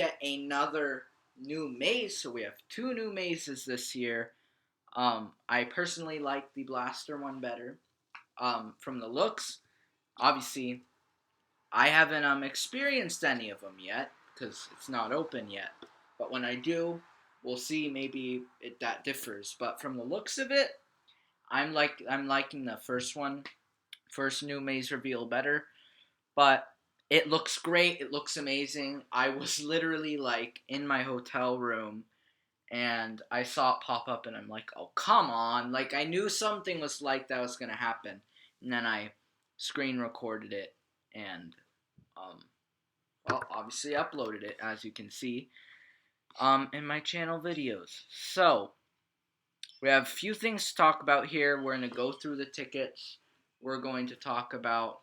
Get another new maze. So we have two new mazes this year. I personally like the blaster one better. From the looks, obviously, I haven't experienced any of them yet because it's not open yet. But when I do, we'll see. Maybe that differs. But from the looks of it, I'm liking the first one, first new maze reveal better. But it looks great. It looks amazing. I was literally like in my hotel room and I saw it pop up and I'm like, oh, come on. Like, I knew something was like that was going to happen. And then I screen recorded it and, well, obviously uploaded it, as you can see, in my channel videos. So, we have a few things to talk about here. We're going to go through the tickets. We're going to talk about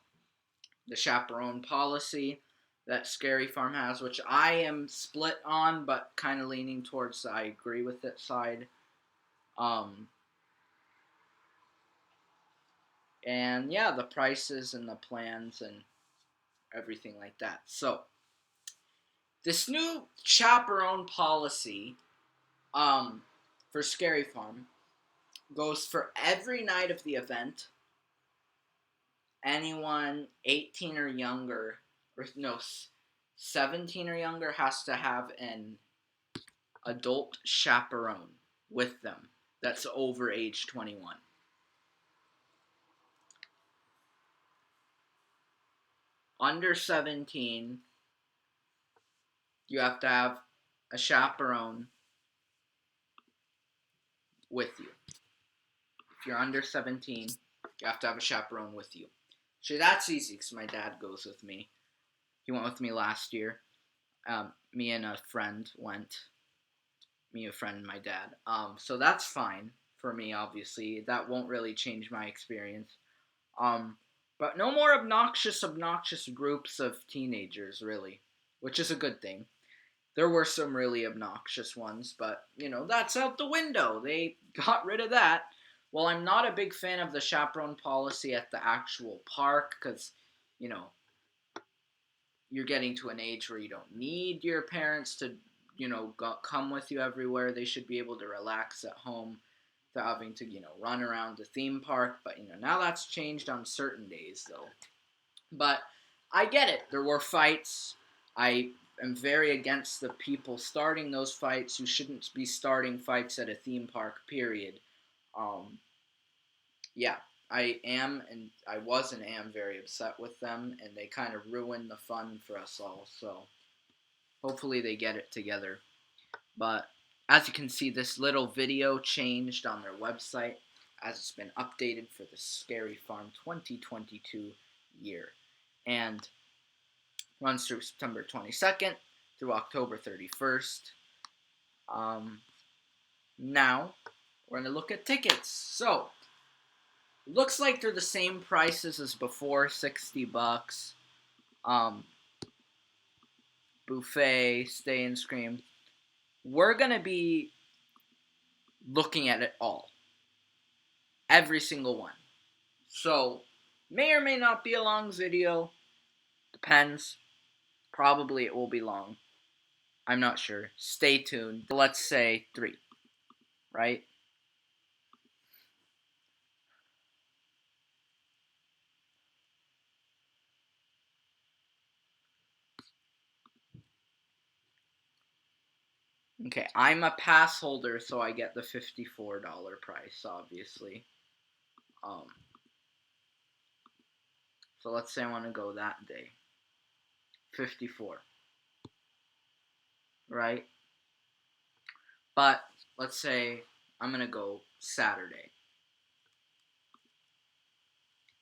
the chaperone policy that Scary Farm has, which I am split on, but kind of leaning towards I agree with it side. And yeah, the prices and the plans and everything like that. So, this new chaperone policy for Scary Farm goes for every night of the event. Anyone 18 or younger, or no, 17 or younger has to have an adult chaperone with them that's over age 21. Under 17, you have to have a chaperone with you. If you're under 17, you have to have a chaperone with you. So that's easy because my dad goes with me. He went with me last year. Me and a friend went. Me, a friend, and my dad. So that's fine for me, obviously. That won't really change my experience. But no more obnoxious groups of teenagers, really, which is a good thing. There were some really obnoxious ones, but, that's out the window. They got rid of that. Well, I'm not a big fan of the chaperone policy at the actual park because, you're getting to an age where you don't need your parents to, come with you everywhere. They should be able to relax at home without having to, run around the theme park. But, now that's changed on certain days, though. But I get it. There were fights. I am very against the people starting those fights. You shouldn't be starting fights at a theme park, period. Yeah, I was and am very upset with them, and they kind of ruined the fun for us all, so hopefully they get it together. But as you can see, this little video changed on their website as it's been updated for the Scary Farm 2022 year. And runs through September 22nd through October 31st. Now, we're going to look at tickets. So, looks like they're the same prices as before, $60. Buffet, stay and scream. We're going to be looking at it all. Every single one. So, may or may not be a long video. Depends. Probably it will be long. I'm not sure. Stay tuned. Let's say 3. Right? Okay, I'm a pass holder, so I get the $54 price, obviously. So let's say I want to go that day. 54. Right? But let's say I'm going to go Saturday.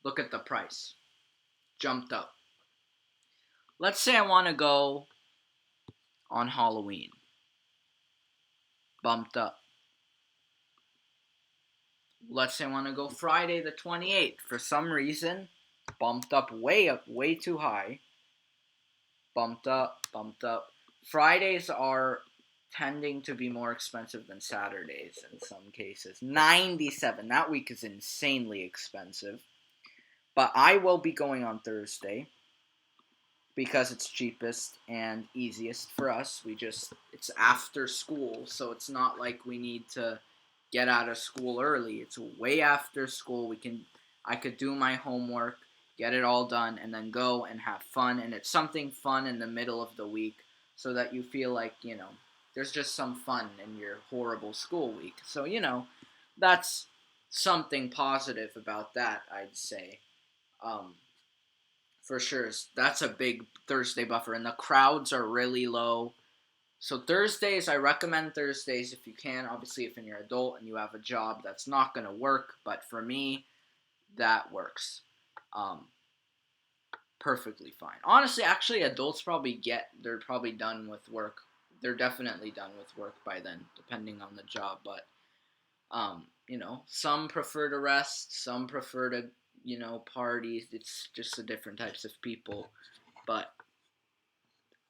Look at the price. Jumped up. Let's say I want to go on Halloween. Bumped up. Let's say I want to go Friday the 28th. For some reason, bumped up, way too high. Bumped up. Fridays are tending to be more expensive than Saturdays in some cases. $97. That week is insanely expensive. But I will be going on Thursday. because it's cheapest and easiest for us. It's after school, so it's not like we need to get out of school early. It's way after school. I could do my homework, get it all done, and then go and have fun. And it's something fun in the middle of the week so that you feel like, there's just some fun in your horrible school week. So, that's something positive about that, I'd say. Um, for sure. That's a big Thursday buffer. And the crowds are really low. So Thursdays, I recommend Thursdays if you can. Obviously, if you're an adult and you have a job, that's not going to work. But for me, that works. Um, Perfectly fine. Honestly, actually, adults they're probably done with work. They're definitely done with work by then, depending on the job. But, some prefer to rest, some prefer to, party. It's just the different types of people. But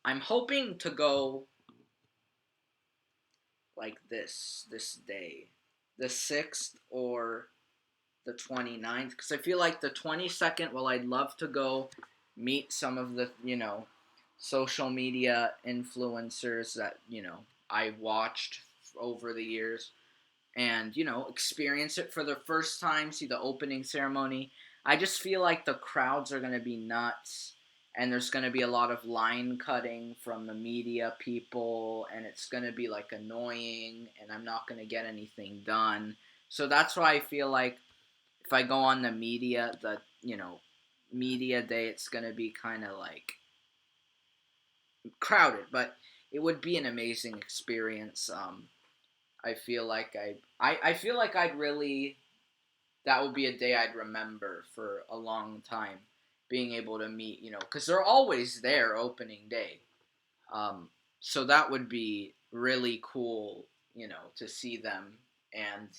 I'm hoping to go like this day, the 6th or the 29th, because I feel like the 22nd, well, I'd love to go meet some of the, social media influencers that, I watched over the years and, experience it for the first time, see the opening ceremony. I just feel like the crowds are going to be nuts and there's going to be a lot of line cutting from the media people and it's going to be like annoying and I'm not going to get anything done. So that's why I feel like if I go on media day, it's going to be kind of like crowded, but it would be an amazing experience. I feel like I feel like I'd really that would be a day I'd remember for a long time. Being able to meet, because they're always there opening day. So that would be really cool, to see them and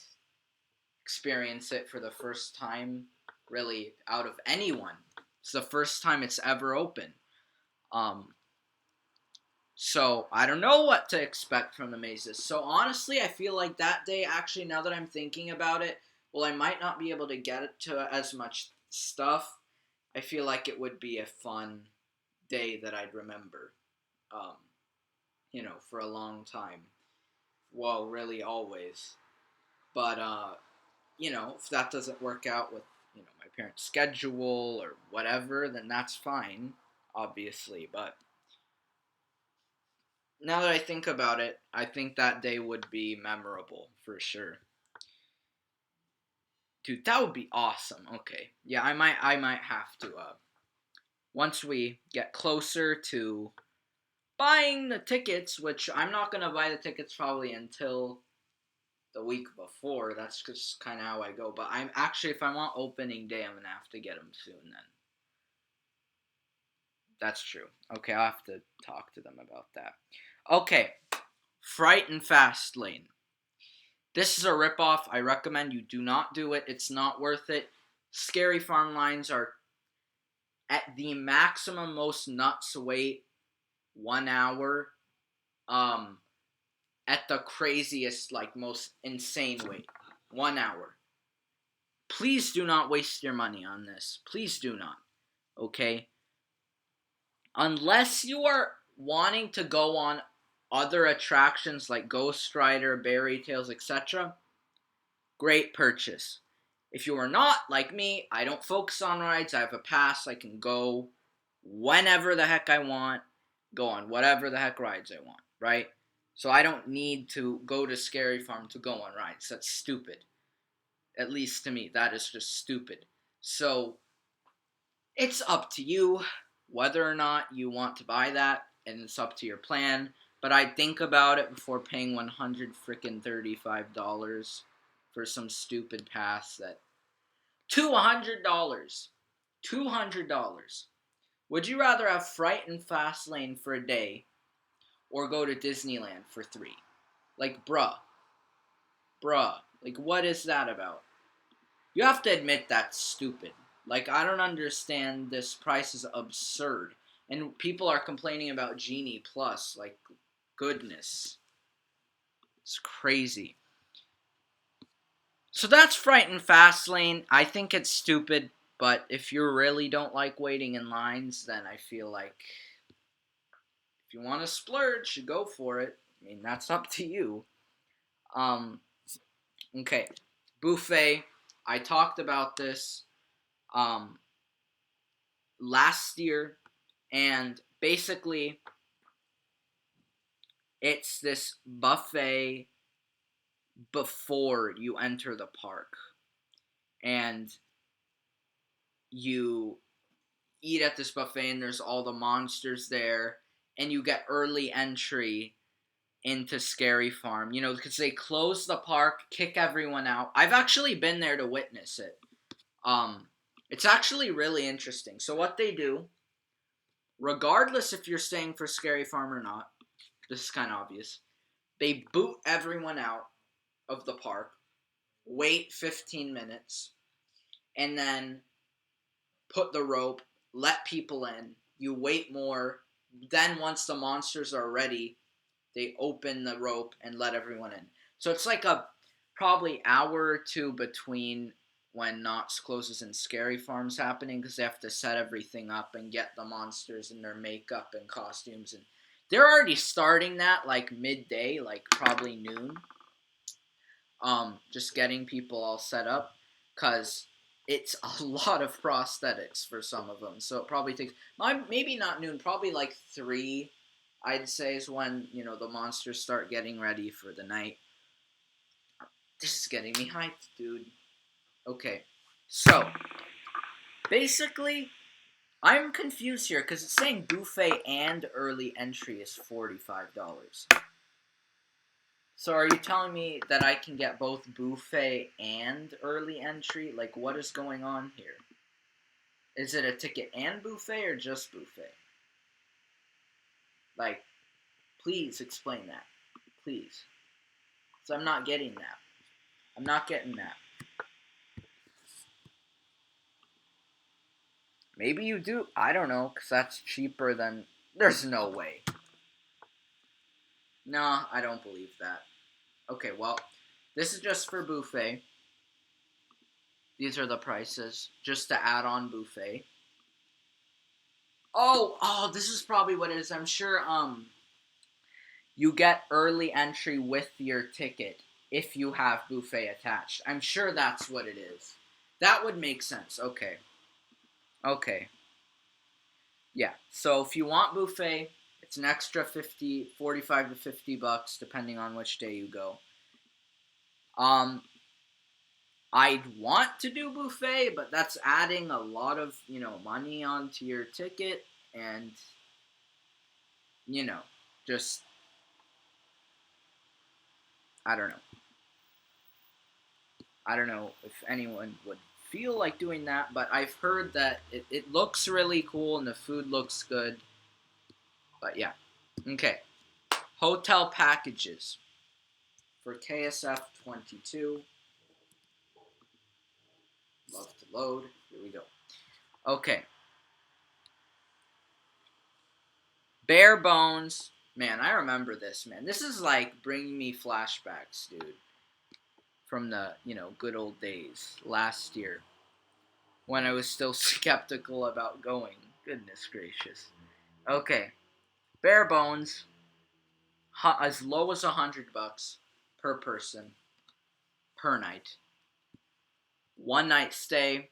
experience it for the first time, really out of anyone. It's the first time it's ever open. Um, So I don't know what to expect from the mazes. So honestly, I feel like that day, actually, now that I'm thinking about it, well, I might not be able to get to as much stuff. I feel like it would be a fun day that I'd remember, um, for a long time. Well, really always. But, if that doesn't work out with, my parents' schedule or whatever, then that's fine, obviously. But now that I think about it, I think that day would be memorable for sure. Dude, that would be awesome. Okay. Yeah, I might have to once we get closer to buying the tickets, which I'm not going to buy the tickets probably until the week before. That's just kind of how I go, but I'm actually if I want opening day, I'm going to have to get them soon then. That's true. Okay, I'll have to talk to them about that. Okay. Fright and Fast Lane. This is a ripoff. I recommend you do not do it. It's not worth it. Scary Farm lines are at the maximum most nuts wait 1 hour. At the craziest, like most insane wait 1 hour. Please do not waste your money on this. Please do not. Okay? Unless you are wanting to go on other attractions like Ghost Rider, Berry Tales, etc., great purchase. If you are not like me, I don't focus on rides. I have a pass. I can go whenever the heck I want, go on whatever the heck rides I want, right? So I don't need to go to Scary Farm to go on rides. That's stupid. At least to me, that is just stupid. So it's up to you whether or not you want to buy that, and it's up to your plan. But I'd think about it before paying $135 for some stupid pass that $200. $200. Would you rather have Fright and Fast Lane for a day or go to Disneyland for 3? Like, bruh. Like, what is that about? You have to admit that's stupid. Like, I don't understand. This price is absurd. And people are complaining about Genie Plus. Like, goodness. It's crazy. So that's Fright and Fast Lane. I think it's stupid. But if you really don't like waiting in lines, then I feel like if you want to splurge, go for it. I mean, that's up to you. Um, okay, buffet. I talked about this um, last year, and basically, it's this buffet before you enter the park, and you eat at this buffet, and there's all the monsters there, and you get early entry into Scary Farm, because they close the park, kick everyone out. I've actually been there to witness it. Um, it's actually really interesting. So what they do, regardless if you're staying for Scary Farm or not, this is kind of obvious. They boot everyone out of the park, wait 15 minutes, and then put the rope, let people in. You wait more. Then once the monsters are ready, they open the rope and let everyone in. So it's like a probably hour or two between when Knott's closes and Scary Farm's happening, because they have to set everything up and get the monsters in their makeup and costumes, and they're already starting that like midday, like probably noon. Just getting people all set up, because it's a lot of prosthetics for some of them. So it probably takes maybe not noon, probably like 3. I'd say is when the monsters start getting ready for the night. This is getting me hyped, dude. Okay, so basically, I'm confused here because it's saying buffet and early entry is $45. So are you telling me that I can get both buffet and early entry? Like, what is going on here? Is it a ticket and buffet or just buffet? Like, please explain that. Please. So I'm not getting that. I'm not getting that. Maybe you do. I don't know, because that's cheaper than... There's no way. Nah, I don't believe that. Okay, well, this is just for buffet. These are the prices, just to add on buffet. Oh, this is probably what it is. I'm sure, you get early entry with your ticket if you have buffet attached. I'm sure that's what it is. That would make sense. Okay. Yeah. So if you want buffet, it's an extra 45 to $50 depending on which day you go. I'd want to do buffet, but that's adding a lot of, money onto your ticket, and just I don't know. I don't know if anyone would feel like doing that, but I've heard that it looks really cool and the food looks good. But yeah. Okay. Hotel packages for KSF 22. Love to load. Here we go. Okay. Bare bones. Man, I remember this, man. This is like bringing me flashbacks, dude. From the, good old days last year when I was still skeptical about going. Goodness gracious. Okay. Bare bones. As low as $100 per person per night. 1 night stay,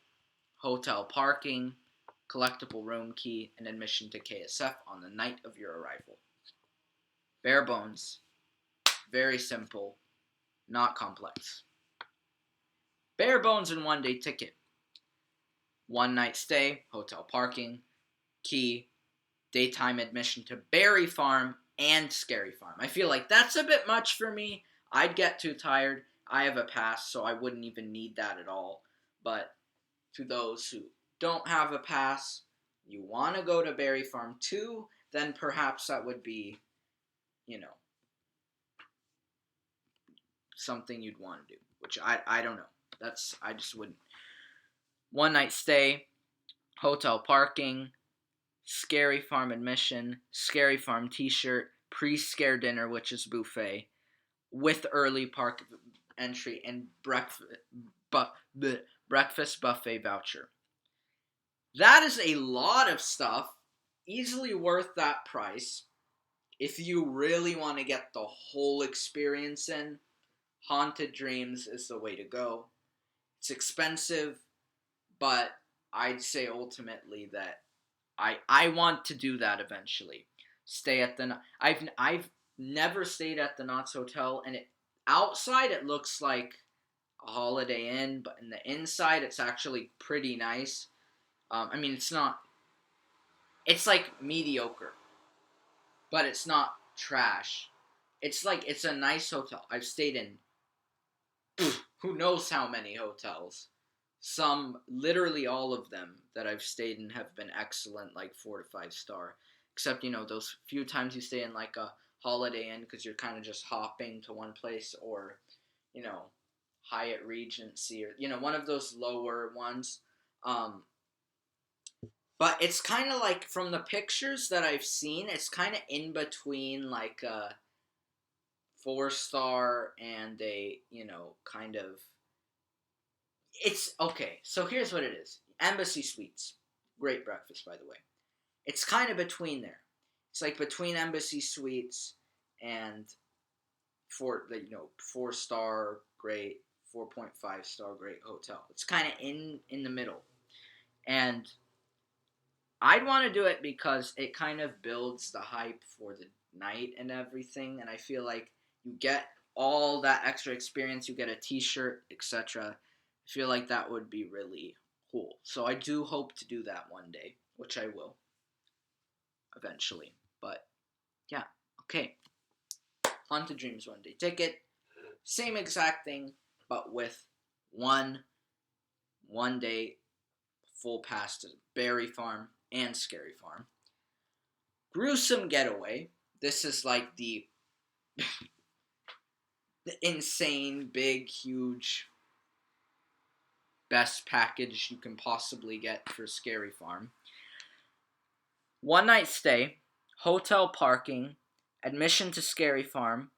hotel parking, collectible room key, and admission to KSF on the night of your arrival. Bare bones. Very simple. Not complex. Bare bones and 1 day ticket. 1 night stay, hotel parking, key, daytime admission to Berry Farm and Scary Farm. I feel like that's a bit much for me. I'd get too tired. I have a pass, so I wouldn't even need that at all. But to those who don't have a pass, you want to go to Berry Farm too, then perhaps that would be, something you'd want to do, which I don't know. I just wouldn't. 1 night stay, hotel parking, Scary Farm admission, Scary Farm t-shirt, pre-scare dinner, which is buffet, with early park entry, and breakfast buffet voucher. That is a lot of stuff, easily worth that price. If you really want to get the whole experience in, Haunted Dreams is the way to go. It's expensive, but I'd say ultimately that I want to do that eventually. Stay at the I've never stayed at the Knott's Hotel, and outside it looks like a Holiday Inn, but in the inside it's actually pretty nice. I mean, it's not. It's like mediocre, but it's not trash. It's a nice hotel. I've stayed in who knows how many hotels. Some, literally all of them that I've stayed in have been excellent, like 4 to 5 star. Except, those few times you stay in like a Holiday Inn because you're kind of just hopping to one place, or, you know, Hyatt Regency, or, one of those lower ones. Um, but it's kind of like, from the pictures that I've seen, it's kind of in between like a 4 star and a, kind of. It's okay. So here's what it is: Embassy Suites, great breakfast, by the way. It's kind of between there. It's like between Embassy Suites and 4 star great, 4.5 star great hotel. It's kind of in the middle, and I'd want to do it because it kind of builds the hype for the night and everything, and I feel like you get all that extra experience. You get a T-shirt, etc. I feel like that would be really cool. So I do hope to do that one day, which I will eventually. But yeah, okay. Haunted Dreams one day ticket, same exact thing, but with one day full pass to Berry Farm and Scary Farm. Gruesome Getaway. This is like the insane, big, huge, best package you can possibly get for Scary Farm. 1 night stay, hotel parking, admission to Scary Farm,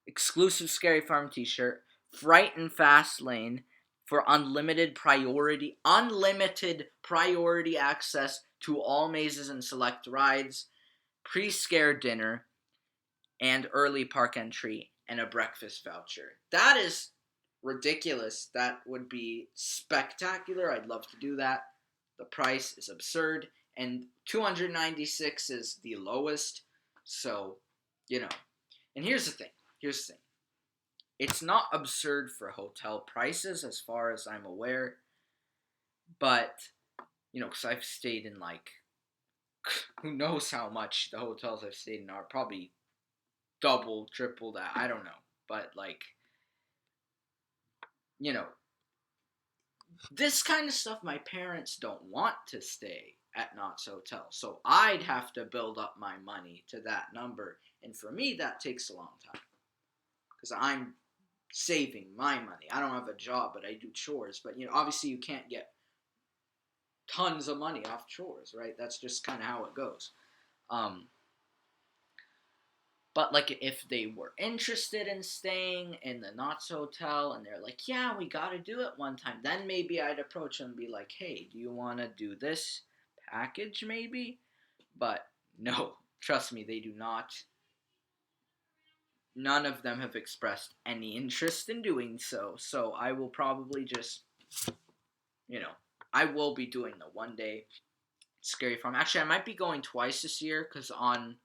exclusive Scary Farm t-shirt, Fright and Fast Lane for unlimited priority access to all mazes and select rides, pre-scare dinner, and early park entry, and a breakfast voucher. That is ridiculous. That would be spectacular. I'd love to do that. The price is absurd, and $296 is the lowest. So, And here's the thing. It's not absurd for hotel prices, as far as I'm aware. But, because I've stayed in, like, who knows how much the hotels I've stayed in are. Probably double, triple that. I don't know. But, like, this kind of stuff, my parents don't want to stay at Knott's Hotel. So I'd have to build up my money to that number. And for me, that takes a long time. Because I'm saving my money. I don't have a job, but I do chores. But, obviously you can't get tons of money off chores, right? That's just kind of how it goes. But, like, if they were interested in staying in the Knott's Hotel and they're like, yeah, we got to do it one time, then maybe I'd approach them and be like, hey, do you want to do this package maybe? But no, trust me, they do not. None of them have expressed any interest in doing so. So I will probably just, I will be doing the one day Scary Farm. Actually, I might be going twice this year because on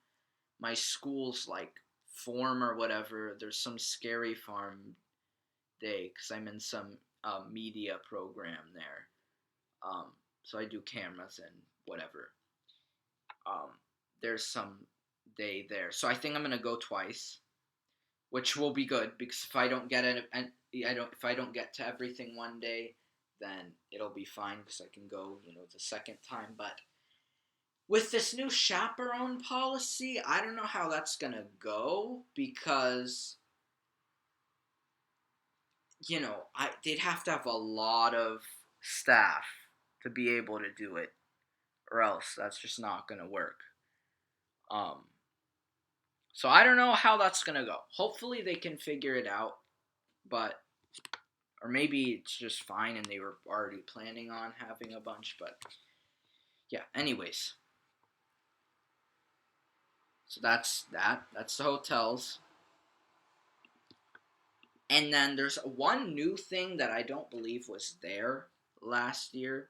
my school's like form or whatever, there's some Scary Farm day because I'm in some media program there. So I do cameras and whatever. There's some day there, so I think I'm gonna go twice, which will be good because if I don't get it, and if I don't get to everything one day, then it'll be fine because I can go, the second time. But with this new chaperone policy, I don't know how that's going to go because, they'd have to have a lot of staff to be able to do it, or else that's just not going to work. So I don't know how that's going to go. Hopefully they can figure it out, or maybe it's just fine and they were already planning on having a bunch, but Yeah, anyways. So that's that. That's the hotels. And then there's one new thing that I don't believe was there last year.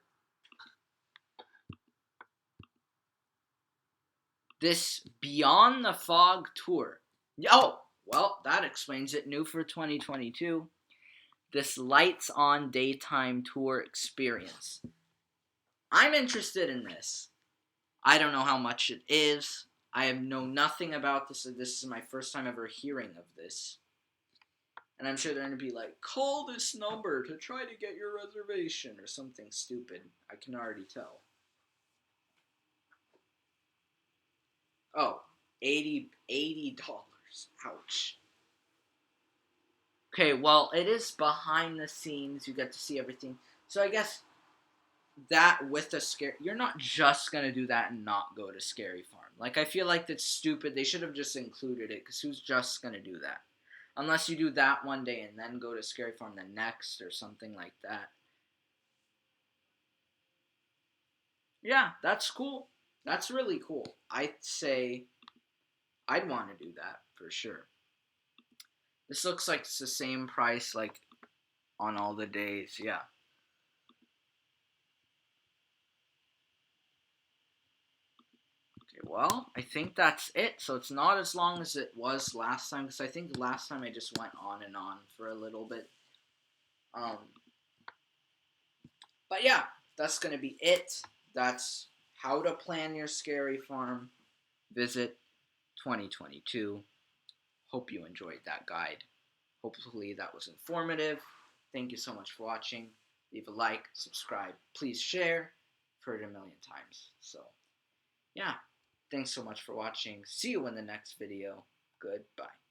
This Beyond the Fog tour. Oh, well, that explains it. New for 2022. This lights on daytime tour experience. I'm interested in this. I don't know how much it is. I have know nothing about this. This is my first time ever hearing of this. And I'm sure they're going to be like, call this number to try to get your reservation or something stupid. I can already tell. Oh, $80. Ouch. Okay, well, it is behind the scenes. You get to see everything. So I guess that with a scare, you're not just gonna do that and not go to Scary Farm. Like, I feel like that's stupid. They should have just included it, because who's just gonna do that? Unless you do that one day and then go to Scary Farm the next or something like that. Yeah, that's cool. That's really cool. I'd say I'd want to do that for sure. This looks like it's the same price, like, on all the days. Yeah. Okay, well, I think that's it. So it's not as long as it was last time, because I think last time I just went on and on for a little bit. Um, but yeah, that's gonna be it. That's how to plan your Scary Farm visit 2022. Hope you enjoyed that guide. Hopefully that was informative. Thank you so much for watching. Leave a like, subscribe, please share. I've heard it a million times. So yeah, thanks so much for watching. See you in the next video. Goodbye.